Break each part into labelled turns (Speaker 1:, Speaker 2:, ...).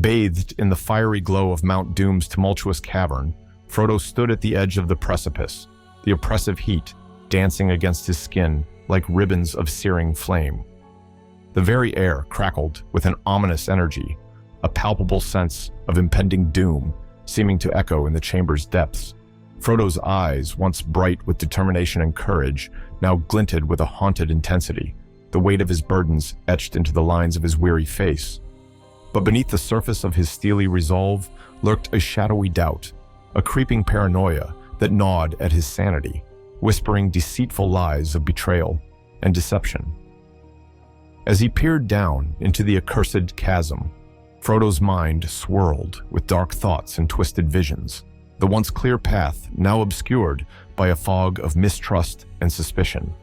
Speaker 1: Bathed in the fiery glow of Mount Doom's tumultuous cavern, Frodo stood at the edge of the precipice, the oppressive heat dancing against his skin like ribbons of searing flame. The very air crackled with an ominous energy, a palpable sense of impending doom seeming to echo in the chamber's depths. Frodo's eyes, once bright with determination and courage, now glinted with a haunted intensity, the weight of his burdens etched into the lines of his weary face. But beneath the surface of his steely resolve lurked a shadowy doubt, a creeping paranoia that gnawed at his sanity, whispering deceitful lies of betrayal and deception. As he peered down into the accursed chasm, Frodo's mind swirled with dark thoughts and twisted visions, the once clear path now obscured by a fog of mistrust and suspicion.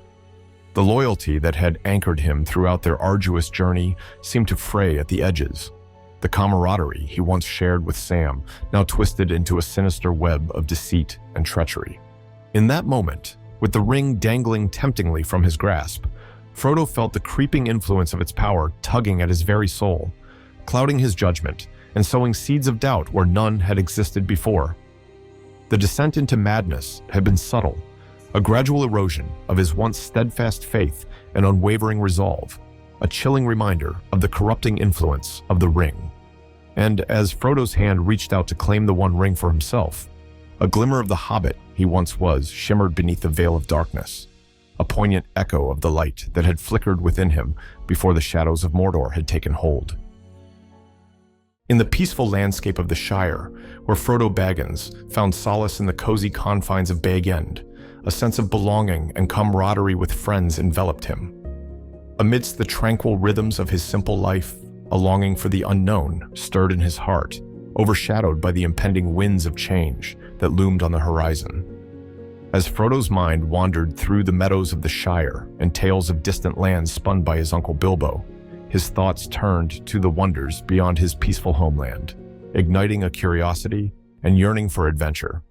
Speaker 1: The loyalty that had anchored him throughout their arduous journey seemed to fray at the edges. The camaraderie he once shared with Sam now twisted into a sinister web of deceit and treachery. In that moment, with the ring dangling temptingly from his grasp, Frodo felt the creeping influence of its power tugging at his very soul, clouding his judgment and sowing seeds of doubt where none had existed before. The descent into madness had been subtle, a gradual erosion of his once steadfast faith and unwavering resolve, a chilling reminder of the corrupting influence of the ring. And as Frodo's hand reached out to claim the One Ring for himself, a glimmer of the hobbit he once was shimmered beneath the veil of darkness, a poignant echo of the light that had flickered within him before the shadows of Mordor had taken hold. In the peaceful landscape of the Shire, where Frodo Baggins found solace in the cozy confines of Bag End, a sense of belonging and camaraderie with friends enveloped him. Amidst the tranquil rhythms of his simple life, a longing for the unknown stirred in his heart, overshadowed by the impending winds of change that loomed on the horizon. As Frodo's mind wandered through the meadows of the Shire and tales of distant lands spun by his uncle Bilbo, his thoughts turned to the wonders beyond his peaceful homeland, igniting a curiosity and yearning for adventure.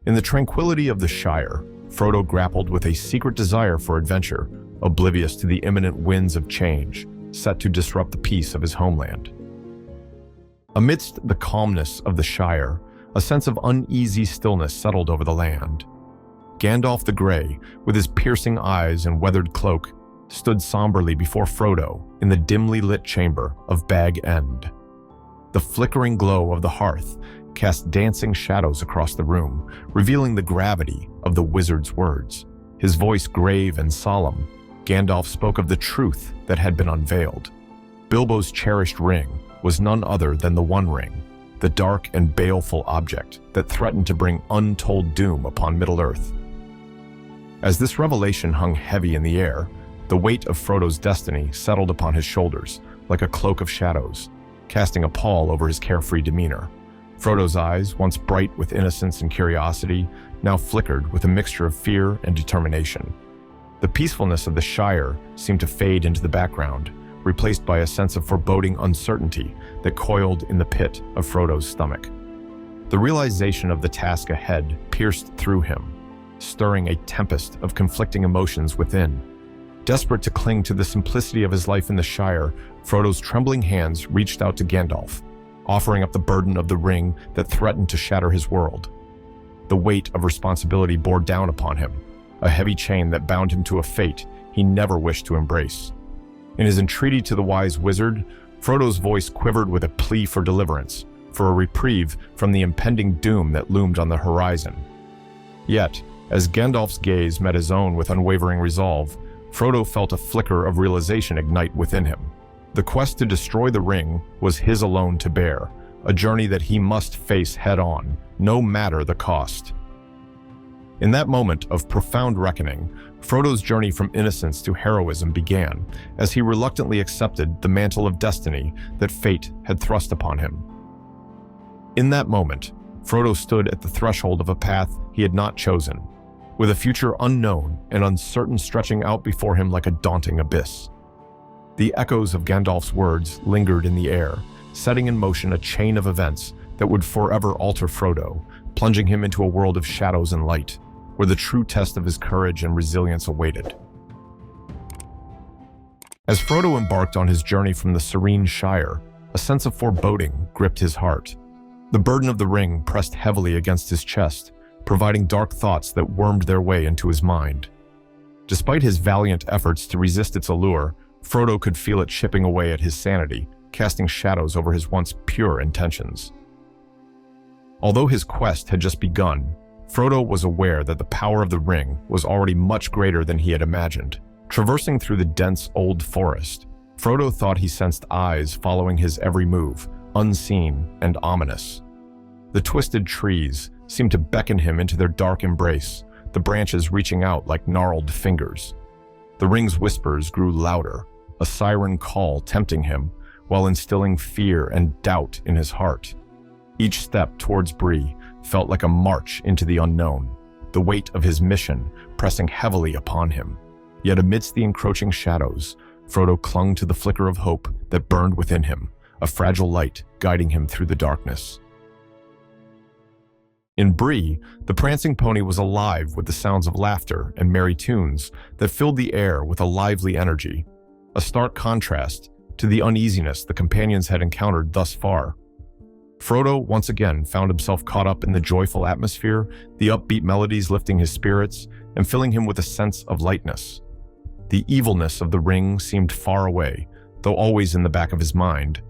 Speaker 1: In the tranquility of the Shire, Frodo grappled with a secret desire for adventure, oblivious to the imminent winds of change set to disrupt the peace of his homeland. Amidst the calmness of the Shire, a sense of uneasy stillness settled over the land. Gandalf the Grey, with his piercing eyes and weathered cloak, stood somberly before Frodo in the dimly lit chamber of Bag End. The flickering glow of the hearth cast dancing shadows across the room, revealing the gravity of the wizard's words. His voice grave and solemn, Gandalf spoke of the truth that had been unveiled. Bilbo's cherished ring was none other than the One Ring, the dark and baleful object that threatened to bring untold doom upon Middle-earth. As this revelation hung heavy in the air, the weight of Frodo's destiny settled upon his shoulders like a cloak of shadows, casting a pall over his carefree demeanor. Frodo's eyes, once bright with innocence and curiosity, now flickered with a mixture of fear and determination. The peacefulness of the Shire seemed to fade into the background, replaced by a sense of foreboding uncertainty that coiled in the pit of Frodo's stomach. The realization of the task ahead pierced through him, stirring a tempest of conflicting emotions within. Desperate to cling to the simplicity of his life in the Shire, Frodo's trembling hands reached out to Gandalf, offering up the burden of the ring that threatened to shatter his world. The weight of responsibility bore down upon him, a heavy chain that bound him to a fate he never wished to embrace. In his entreaty to the wise wizard, Frodo's voice quivered with a plea for deliverance, for a reprieve from the impending doom that loomed on the horizon. Yet, as Gandalf's gaze met his own with unwavering resolve, Frodo felt a flicker of realization ignite within him. The quest to destroy the ring was his alone to bear, a journey that he must face head-on, no matter the cost. In that moment of profound reckoning, Frodo's journey from innocence to heroism began, as he reluctantly accepted the mantle of destiny that fate had thrust upon him. In that moment, Frodo stood at the threshold of a path he had not chosen, with a future unknown and uncertain stretching out before him like a daunting abyss. The echoes of Gandalf's words lingered in the air, setting in motion a chain of events that would forever alter Frodo, plunging him into a world of shadows and light, where the true test of his courage and resilience awaited. As Frodo embarked on his journey from the serene Shire, A sense of foreboding gripped his heart. The burden of the ring pressed heavily against his chest, providing dark thoughts that wormed their way into his mind. Despite his valiant efforts to resist its allure, Frodo could feel it chipping away at his sanity, casting shadows over his once pure intentions. Although his quest had just begun, Frodo was aware that the power of the ring was already much greater than he had imagined. Traversing through the dense old forest, Frodo thought he sensed eyes following his every move, unseen and ominous. The twisted trees seemed to beckon him into their dark embrace, the branches reaching out like gnarled fingers. The ring's whispers grew louder, a siren call tempting him, while instilling fear and doubt in his heart. Each step towards Bree felt like a march into the unknown, the weight of his mission pressing heavily upon him. Yet amidst the encroaching shadows, Frodo clung to the flicker of hope that burned within him, a fragile light guiding him through the darkness. In Bree, the prancing pony was alive with the sounds of laughter and merry tunes that filled the air with a lively energy, a stark contrast to the uneasiness the companions had encountered thus far. Frodo once again found himself caught up in the joyful atmosphere, the upbeat melodies lifting his spirits and filling him with a sense of lightness. The evilness of the ring seemed far away, though always in the back of his mind.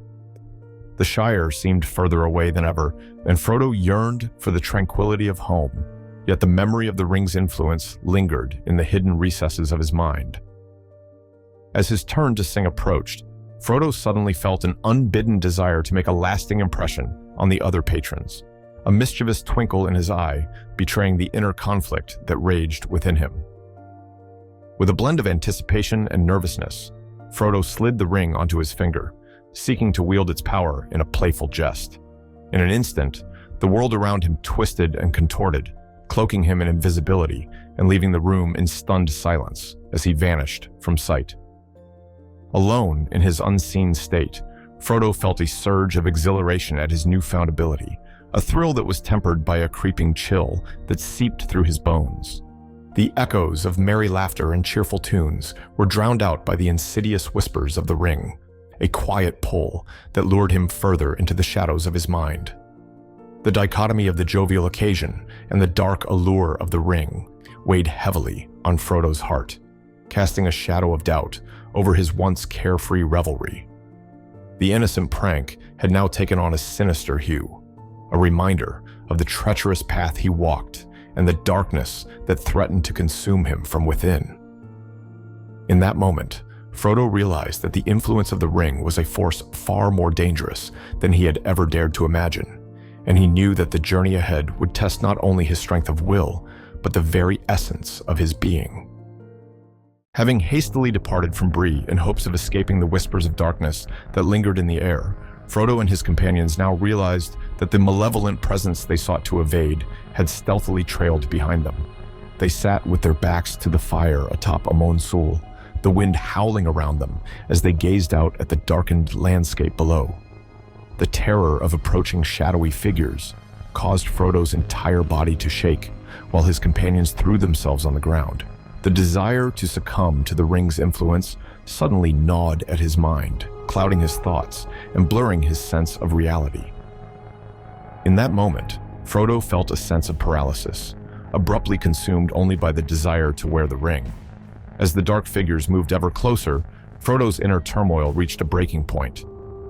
Speaker 1: The Shire seemed further away than ever, and Frodo yearned for the tranquility of home, yet the memory of the ring's influence lingered in the hidden recesses of his mind. As his turn to sing approached, Frodo suddenly felt an unbidden desire to make a lasting impression on the other patrons, a mischievous twinkle in his eye betraying the inner conflict that raged within him. With a blend of anticipation and nervousness, Frodo slid the ring onto his finger, seeking to wield its power in a playful jest. In an instant, the world around him twisted and contorted, cloaking him in invisibility and leaving the room in stunned silence as he vanished from sight. Alone in his unseen state, Frodo felt a surge of exhilaration at his newfound ability, a thrill that was tempered by a creeping chill that seeped through his bones. The echoes of merry laughter and cheerful tunes were drowned out by the insidious whispers of the ring, a quiet pull that lured him further into the shadows of his mind. The dichotomy of the jovial occasion and the dark allure of the ring weighed heavily on Frodo's heart, casting a shadow of doubt over his once carefree revelry. The innocent prank had now taken on a sinister hue, a reminder of the treacherous path he walked and the darkness that threatened to consume him from within. In that moment, Frodo realized that the influence of the ring was a force far more dangerous than he had ever dared to imagine, and he knew that the journey ahead would test not only his strength of will, but the very essence of his being. Having hastily departed from Bree in hopes of escaping the whispers of darkness that lingered in the air, Frodo and his companions now realized that the malevolent presence they sought to evade had stealthily trailed behind them. They sat with their backs to the fire atop Amon Sul, the wind howling around them as they gazed out at the darkened landscape below. The terror of approaching shadowy figures caused Frodo's entire body to shake, while his companions threw themselves on the ground. The desire to succumb to the ring's influence suddenly gnawed at his mind, clouding his thoughts and blurring his sense of reality. In that moment, Frodo felt a sense of paralysis, abruptly consumed only by the desire to wear the ring. As the dark figures moved ever closer, Frodo's inner turmoil reached a breaking point.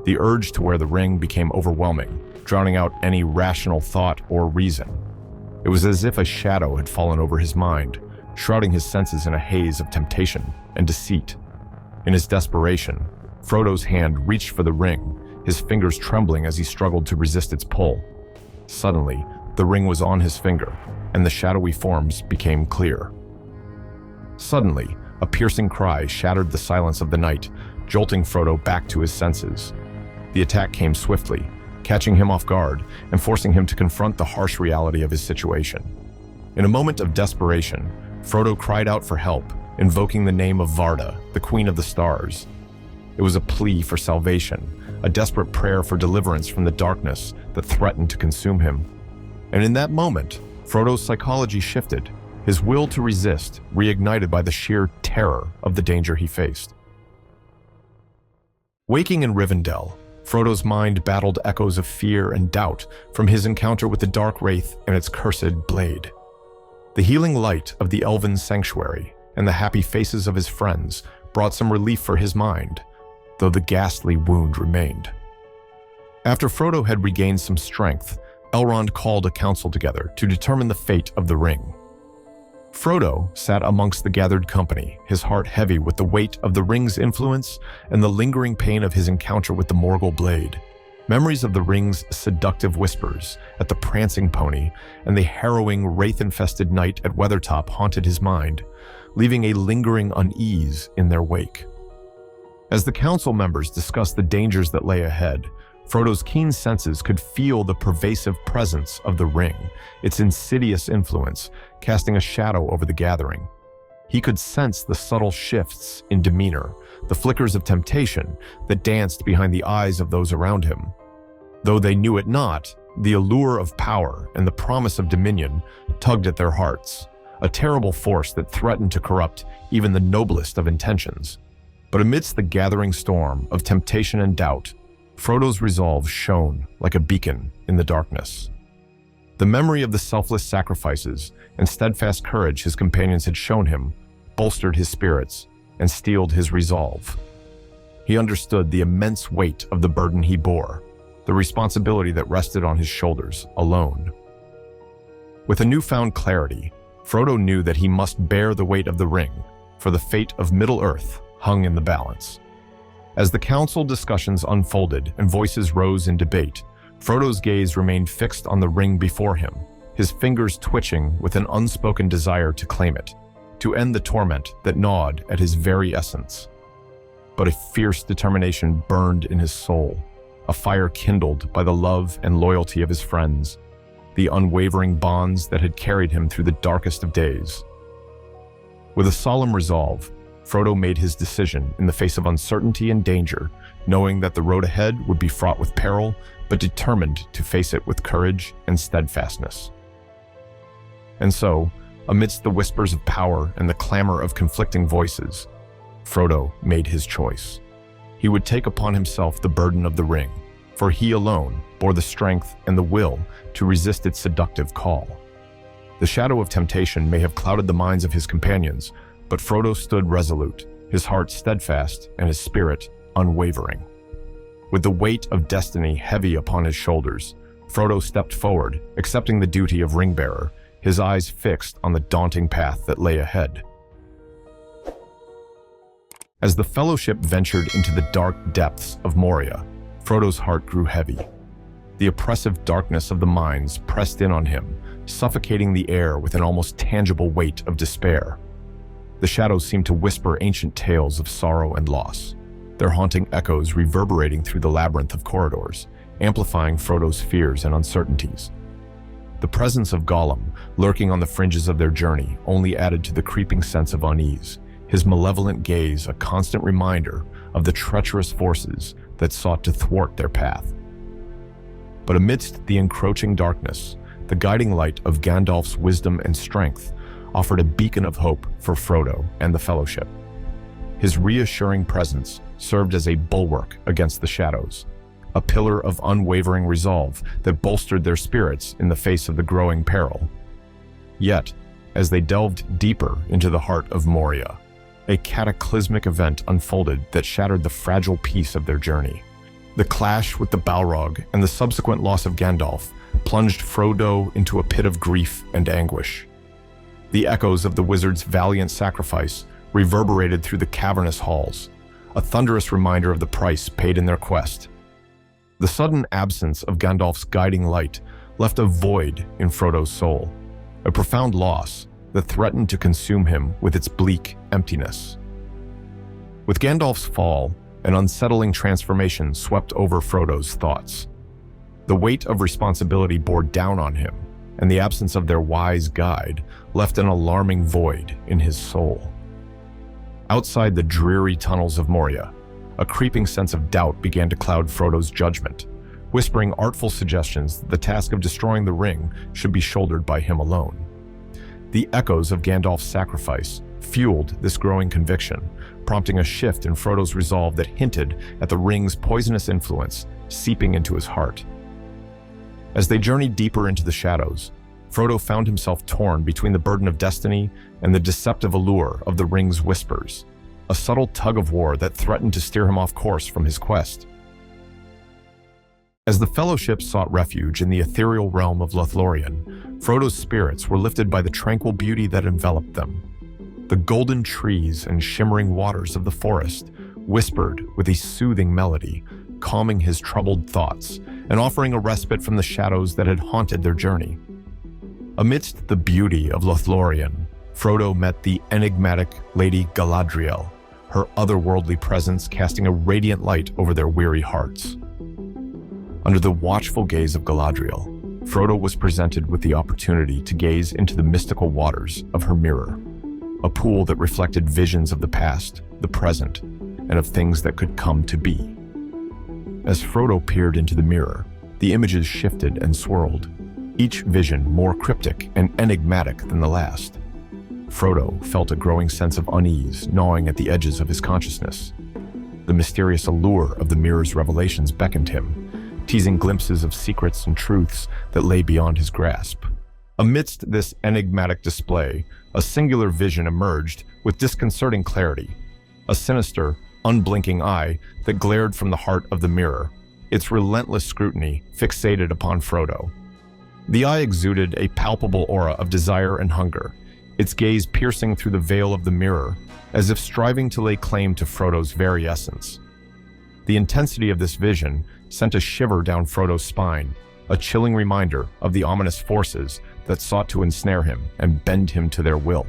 Speaker 1: The urge to wear the ring became overwhelming, drowning out any rational thought or reason. It was as if a shadow had fallen over his mind, shrouding his senses in a haze of temptation and deceit. In his desperation, Frodo's hand reached for the ring, his fingers trembling as he struggled to resist its pull. Suddenly, the ring was on his finger, and the shadowy forms became clear. Suddenly, a piercing cry shattered the silence of the night, jolting Frodo back to his senses. The attack came swiftly, catching him off guard and forcing him to confront the harsh reality of his situation. In a moment of desperation, Frodo cried out for help, invoking the name of Varda, the Queen of the Stars. It was a plea for salvation, a desperate prayer for deliverance from the darkness that threatened to consume him. And in that moment, Frodo's psychology shifted, his will to resist reignited by the sheer terror of the danger he faced. Waking in Rivendell, Frodo's mind battled echoes of fear and doubt from his encounter with the Dark Wraith and its cursed blade. The healing light of the elven sanctuary and the happy faces of his friends brought some relief for his mind, though the ghastly wound remained. After Frodo had regained some strength, Elrond called a council together to determine the fate of the ring. Frodo sat amongst the gathered company, his heart heavy with the weight of the ring's influence and the lingering pain of his encounter with the Morgul blade. Memories of the ring's seductive whispers at the prancing pony and the harrowing wraith-infested night at Weathertop haunted his mind, leaving a lingering unease in their wake. As the council members discussed the dangers that lay ahead, Frodo's keen senses could feel the pervasive presence of the ring, its insidious influence, casting a shadow over the gathering. He could sense the subtle shifts in demeanor, the flickers of temptation that danced behind the eyes of those around him. Though they knew it not, the allure of power and the promise of dominion tugged at their hearts, a terrible force that threatened to corrupt even the noblest of intentions. But amidst the gathering storm of temptation and doubt, Frodo's resolve shone like a beacon in the darkness. The memory of the selfless sacrifices and steadfast courage his companions had shown him bolstered his spirits and steeled his resolve. He understood the immense weight of the burden he bore, the responsibility that rested on his shoulders alone. With a newfound clarity, Frodo knew that he must bear the weight of the ring, for the fate of Middle-earth hung in the balance. As the council discussions unfolded and voices rose in debate, Frodo's gaze remained fixed on the ring before him, his fingers twitching with an unspoken desire to claim it, to end the torment that gnawed at his very essence. But a fierce determination burned in his soul, a fire kindled by the love and loyalty of his friends, the unwavering bonds that had carried him through the darkest of days. With a solemn resolve, Frodo made his decision in the face of uncertainty and danger, knowing that the road ahead would be fraught with peril, but determined to face it with courage and steadfastness. And so, amidst the whispers of power and the clamor of conflicting voices, Frodo made his choice. He would take upon himself the burden of the ring, for he alone bore the strength and the will to resist its seductive call. The shadow of temptation may have clouded the minds of his companions, but Frodo stood resolute, his heart steadfast and his spirit unwavering. With the weight of destiny heavy upon his shoulders, Frodo stepped forward, accepting the duty of ring-bearer, his eyes fixed on the daunting path that lay ahead. As the Fellowship ventured into the dark depths of Moria, Frodo's heart grew heavy. The oppressive darkness of the mines pressed in on him, suffocating the air with an almost tangible weight of despair. The shadows seemed to whisper ancient tales of sorrow and loss, their haunting echoes reverberating through the labyrinth of corridors, amplifying Frodo's fears and uncertainties. The presence of Gollum, lurking on the fringes of their journey, only added to the creeping sense of unease, his malevolent gaze a constant reminder of the treacherous forces that sought to thwart their path. But amidst the encroaching darkness, the guiding light of Gandalf's wisdom and strength offered a beacon of hope for Frodo and the Fellowship. His reassuring presence served as a bulwark against the shadows, a pillar of unwavering resolve that bolstered their spirits in the face of the growing peril. Yet, as they delved deeper into the heart of Moria, a cataclysmic event unfolded that shattered the fragile peace of their journey. The clash with the Balrog and the subsequent loss of Gandalf plunged Frodo into a pit of grief and anguish. The echoes of the wizard's valiant sacrifice reverberated through the cavernous halls, a thunderous reminder of the price paid in their quest. The sudden absence of Gandalf's guiding light left a void in Frodo's soul, a profound loss that threatened to consume him with its bleak emptiness. With Gandalf's fall, an unsettling transformation swept over Frodo's thoughts. The weight of responsibility bore down on him, and the absence of their wise guide left an alarming void in his soul. Outside the dreary tunnels of Moria, a creeping sense of doubt began to cloud Frodo's judgment, whispering artful suggestions that the task of destroying the ring should be shouldered by him alone. The echoes of Gandalf's sacrifice fueled this growing conviction, prompting a shift in Frodo's resolve that hinted at the ring's poisonous influence seeping into his heart. As they journeyed deeper into the shadows, Frodo found himself torn between the burden of destiny and the deceptive allure of the ring's whispers, a subtle tug of war that threatened to steer him off course from his quest. As the Fellowship sought refuge in the ethereal realm of Lothlorien, Frodo's spirits were lifted by the tranquil beauty that enveloped them. The golden trees and shimmering waters of the forest whispered with a soothing melody, calming his troubled thoughts and offering a respite from the shadows that had haunted their journey. Amidst the beauty of Lothlorien, Frodo met the enigmatic Lady Galadriel, her otherworldly presence casting a radiant light over their weary hearts. Under the watchful gaze of Galadriel, Frodo was presented with the opportunity to gaze into the mystical waters of her mirror, a pool that reflected visions of the past, the present, and of things that could come to be. As Frodo peered into the mirror, the images shifted and swirled, each vision more cryptic and enigmatic than the last. Frodo felt a growing sense of unease gnawing at the edges of his consciousness. The mysterious allure of the mirror's revelations beckoned him, teasing glimpses of secrets and truths that lay beyond his grasp. Amidst this enigmatic display, a singular vision emerged with disconcerting clarity, a sinister, unblinking eye that glared from the heart of the mirror, its relentless scrutiny fixated upon Frodo. The eye exuded a palpable aura of desire and hunger, its gaze piercing through the veil of the mirror, as if striving to lay claim to Frodo's very essence. The intensity of this vision sent a shiver down Frodo's spine, a chilling reminder of the ominous forces that sought to ensnare him and bend him to their will.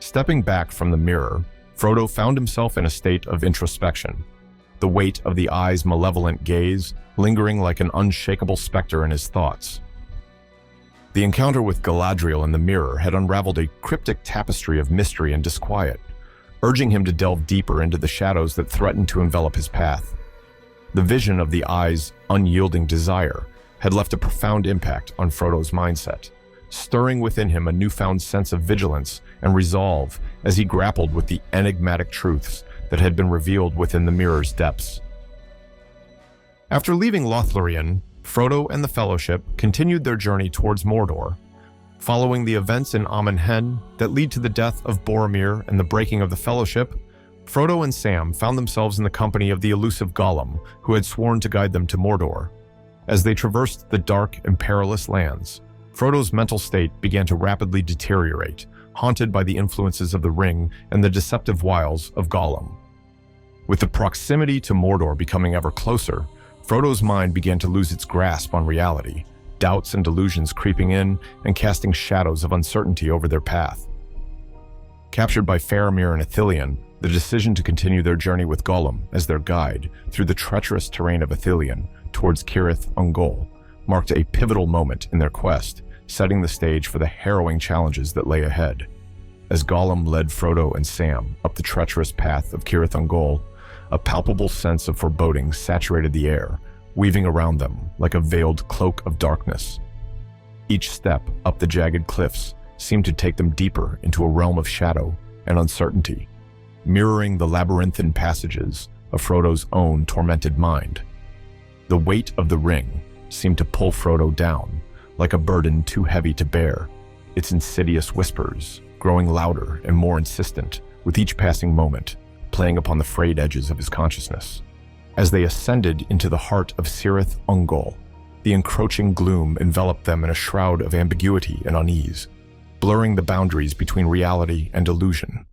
Speaker 1: Stepping back from the mirror, Frodo found himself in a state of introspection, the weight of the eye's malevolent gaze lingering like an unshakable specter in his thoughts. The encounter with Galadriel in the mirror had unraveled a cryptic tapestry of mystery and disquiet, urging him to delve deeper into the shadows that threatened to envelop his path. The vision of the eye's unyielding desire had left a profound impact on Frodo's mindset, stirring within him a newfound sense of vigilance and resolve as he grappled with the enigmatic truths that had been revealed within the mirror's depths. After leaving Lothlorien, Frodo and the Fellowship continued their journey towards Mordor. Following the events in Amon Hen that lead to the death of Boromir and the breaking of the Fellowship, Frodo and Sam found themselves in the company of the elusive Gollum, who had sworn to guide them to Mordor. As they traversed the dark and perilous lands, Frodo's mental state began to rapidly deteriorate, haunted by the influences of the ring and the deceptive wiles of Gollum. With the proximity to Mordor becoming ever closer, Frodo's mind began to lose its grasp on reality, doubts and delusions creeping in and casting shadows of uncertainty over their path. Captured by Faramir and Ithilien, the decision to continue their journey with Gollum as their guide through the treacherous terrain of Ithilien towards Cirith Ungol marked a pivotal moment in their quest, setting the stage for the harrowing challenges that lay ahead. As Gollum led Frodo and Sam up the treacherous path of Cirith Ungol, a palpable sense of foreboding saturated the air, weaving around them like a veiled cloak of darkness. Each step up the jagged cliffs seemed to take them deeper into a realm of shadow and uncertainty, mirroring the labyrinthine passages of Frodo's own tormented mind. The weight of the ring seemed to pull Frodo down, like a burden too heavy to bear, its insidious whispers growing louder and more insistent with each passing moment, playing upon the frayed edges of his consciousness. As they ascended into the heart of Cirith Ungol, the encroaching gloom enveloped them in a shroud of ambiguity and unease, blurring the boundaries between reality and illusion.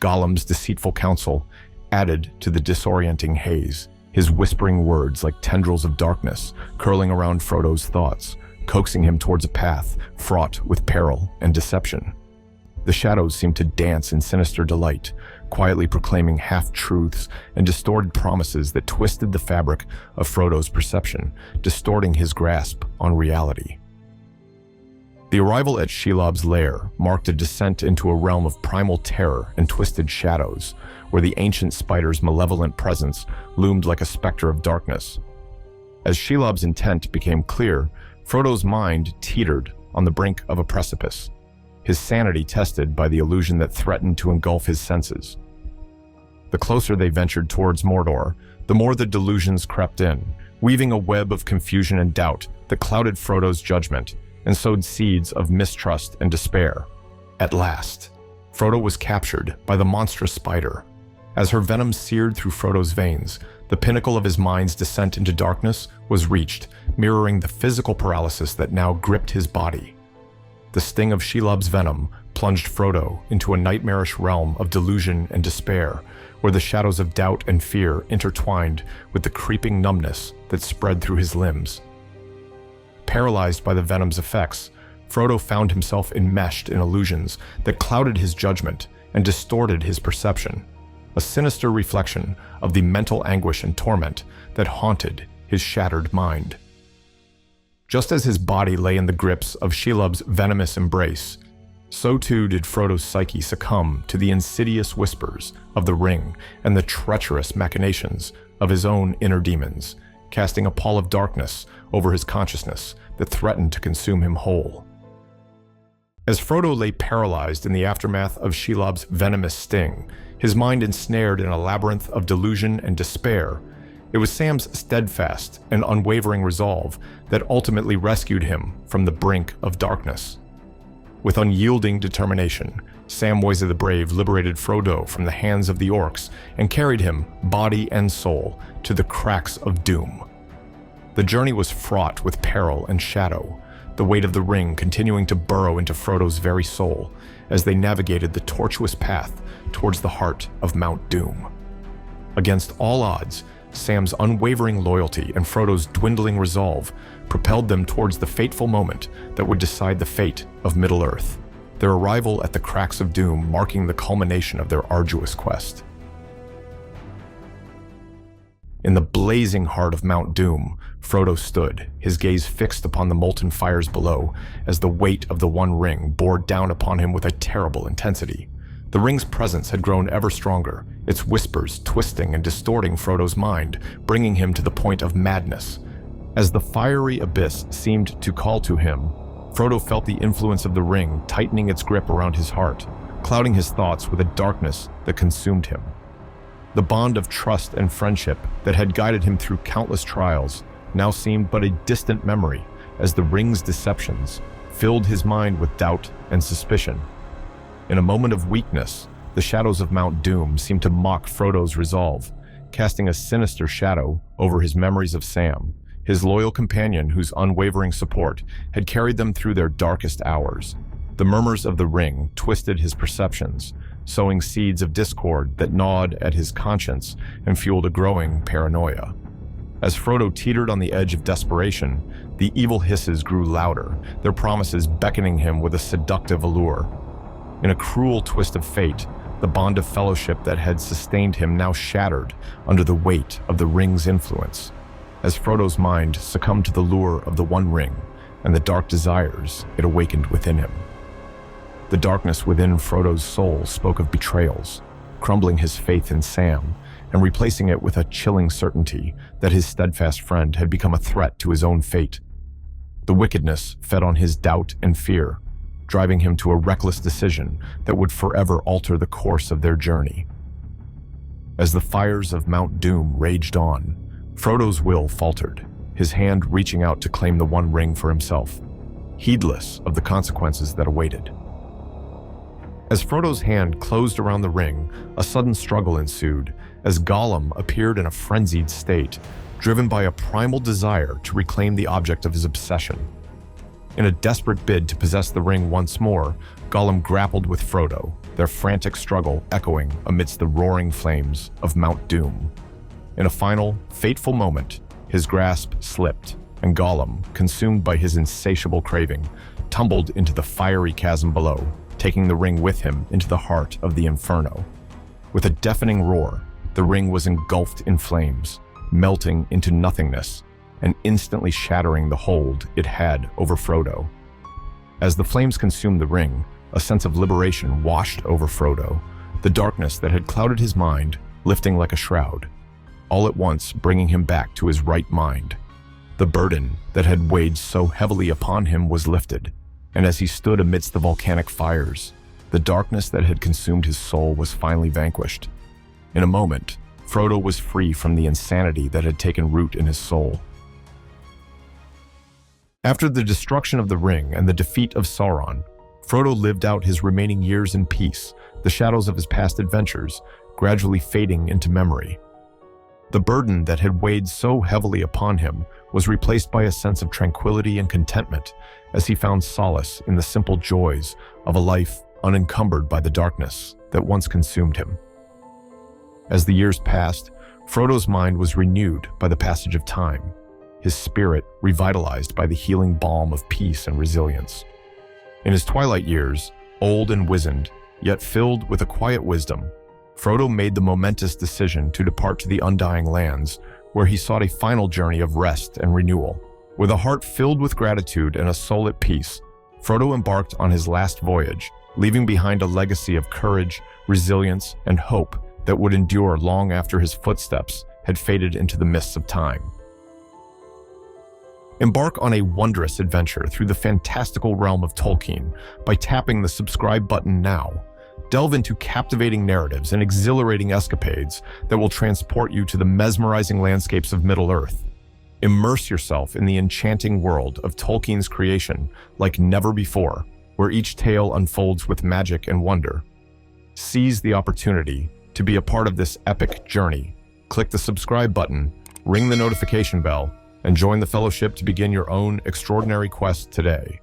Speaker 1: Gollum's deceitful counsel added to the disorienting haze, his whispering words like tendrils of darkness curling around Frodo's thoughts, coaxing him towards a path fraught with peril and deception. The shadows seemed to dance in sinister delight, quietly proclaiming half-truths and distorted promises that twisted the fabric of Frodo's perception, distorting his grasp on reality. The arrival at Shelob's lair marked a descent into a realm of primal terror and twisted shadows, where the ancient spider's malevolent presence loomed like a specter of darkness. As Shelob's intent became clear, Frodo's mind teetered on the brink of a precipice, his sanity tested by the illusion that threatened to engulf his senses. The closer they ventured towards Mordor, the more the delusions crept in, weaving a web of confusion and doubt that clouded Frodo's judgment and sowed seeds of mistrust and despair. At last, Frodo was captured by the monstrous spider. As her venom seared through Frodo's veins, the pinnacle of his mind's descent into darkness was reached, mirroring the physical paralysis that now gripped his body. The sting of Shelob's venom plunged Frodo into a nightmarish realm of delusion and despair, where the shadows of doubt and fear intertwined with the creeping numbness that spread through his limbs. Paralyzed by the venom's effects, Frodo found himself enmeshed in illusions that clouded his judgment and distorted his perception, a sinister reflection of the mental anguish and torment that haunted his shattered mind. Just as his body lay in the grips of Shelob's venomous embrace, so too did Frodo's psyche succumb to the insidious whispers of the ring and the treacherous machinations of his own inner demons, casting a pall of darkness over his consciousness that threatened to consume him whole. As Frodo lay paralyzed in the aftermath of Shelob's venomous sting, his mind ensnared in a labyrinth of delusion and despair, it was Sam's steadfast and unwavering resolve that ultimately rescued him from the brink of darkness. With unyielding determination, Samwise the Brave liberated Frodo from the hands of the orcs and carried him, body and soul, to the cracks of doom. The journey was fraught with peril and shadow, the weight of the ring continuing to burrow into Frodo's very soul as they navigated the tortuous path towards the heart of Mount Doom. Against all odds, Sam's unwavering loyalty and Frodo's dwindling resolve propelled them towards the fateful moment that would decide the fate of Middle-earth, their arrival at the cracks of doom marking the culmination of their arduous quest. In the blazing heart of Mount Doom, Frodo stood, his gaze fixed upon the molten fires below, as the weight of the One Ring bore down upon him with a terrible intensity. The ring's presence had grown ever stronger, its whispers twisting and distorting Frodo's mind, bringing him to the point of madness. As the fiery abyss seemed to call to him, Frodo felt the influence of the ring tightening its grip around his heart, clouding his thoughts with a darkness that consumed him. The bond of trust and friendship that had guided him through countless trials now seemed but a distant memory as the ring's deceptions filled his mind with doubt and suspicion. In a moment of weakness, the shadows of Mount Doom seemed to mock Frodo's resolve, casting a sinister shadow over his memories of Sam, his loyal companion whose unwavering support had carried them through their darkest hours. The murmurs of the ring twisted his perceptions, sowing seeds of discord that gnawed at his conscience and fueled a growing paranoia. As Frodo teetered on the edge of desperation, the evil hisses grew louder, their promises beckoning him with a seductive allure. In a cruel twist of fate, the bond of fellowship that had sustained him now shattered under the weight of the ring's influence. As Frodo's mind succumbed to the lure of the One Ring and the dark desires it awakened within him. The darkness within Frodo's soul spoke of betrayals, crumbling his faith in Sam and replacing it with a chilling certainty that his steadfast friend had become a threat to his own fate. The wickedness fed on his doubt and fear, driving him to a reckless decision that would forever alter the course of their journey. As the fires of Mount Doom raged on, Frodo's will faltered, his hand reaching out to claim the One Ring for himself, heedless of the consequences that awaited. As Frodo's hand closed around the ring, a sudden struggle ensued as Gollum appeared in a frenzied state, driven by a primal desire to reclaim the object of his obsession. In a desperate bid to possess the ring once more, Gollum grappled with Frodo, their frantic struggle echoing amidst the roaring flames of Mount Doom. In a final, fateful moment, his grasp slipped, and Gollum, consumed by his insatiable craving, tumbled into the fiery chasm below, taking the ring with him into the heart of the inferno. With a deafening roar, the ring was engulfed in flames, melting into nothingness, and instantly shattering the hold it had over Frodo. As the flames consumed the ring, a sense of liberation washed over Frodo, the darkness that had clouded his mind lifting like a shroud, all at once bringing him back to his right mind. The burden that had weighed so heavily upon him was lifted, and as he stood amidst the volcanic fires, the darkness that had consumed his soul was finally vanquished. In a moment, Frodo was free from the insanity that had taken root in his soul. After the destruction of the ring and the defeat of Sauron, Frodo lived out his remaining years in peace, the shadows of his past adventures gradually fading into memory. The burden that had weighed so heavily upon him was replaced by a sense of tranquility and contentment as he found solace in the simple joys of a life unencumbered by the darkness that once consumed him. As the years passed, Frodo's mind was renewed by the passage of time, his spirit revitalized by the healing balm of peace and resilience. In his twilight years, old and wizened, yet filled with a quiet wisdom, Frodo made the momentous decision to depart to the Undying Lands, where he sought a final journey of rest and renewal. With a heart filled with gratitude and a soul at peace, Frodo embarked on his last voyage, leaving behind a legacy of courage, resilience, and hope that would endure long after his footsteps had faded into the mists of time. Embark on a wondrous adventure through the fantastical realm of Tolkien by tapping the subscribe button now. Delve into captivating narratives and exhilarating escapades that will transport you to the mesmerizing landscapes of Middle-earth. Immerse yourself in the enchanting world of Tolkien's creation like never before, where each tale unfolds with magic and wonder. Seize the opportunity to be a part of this epic journey. Click the subscribe button, ring the notification bell, and join the fellowship to begin your own extraordinary quest today.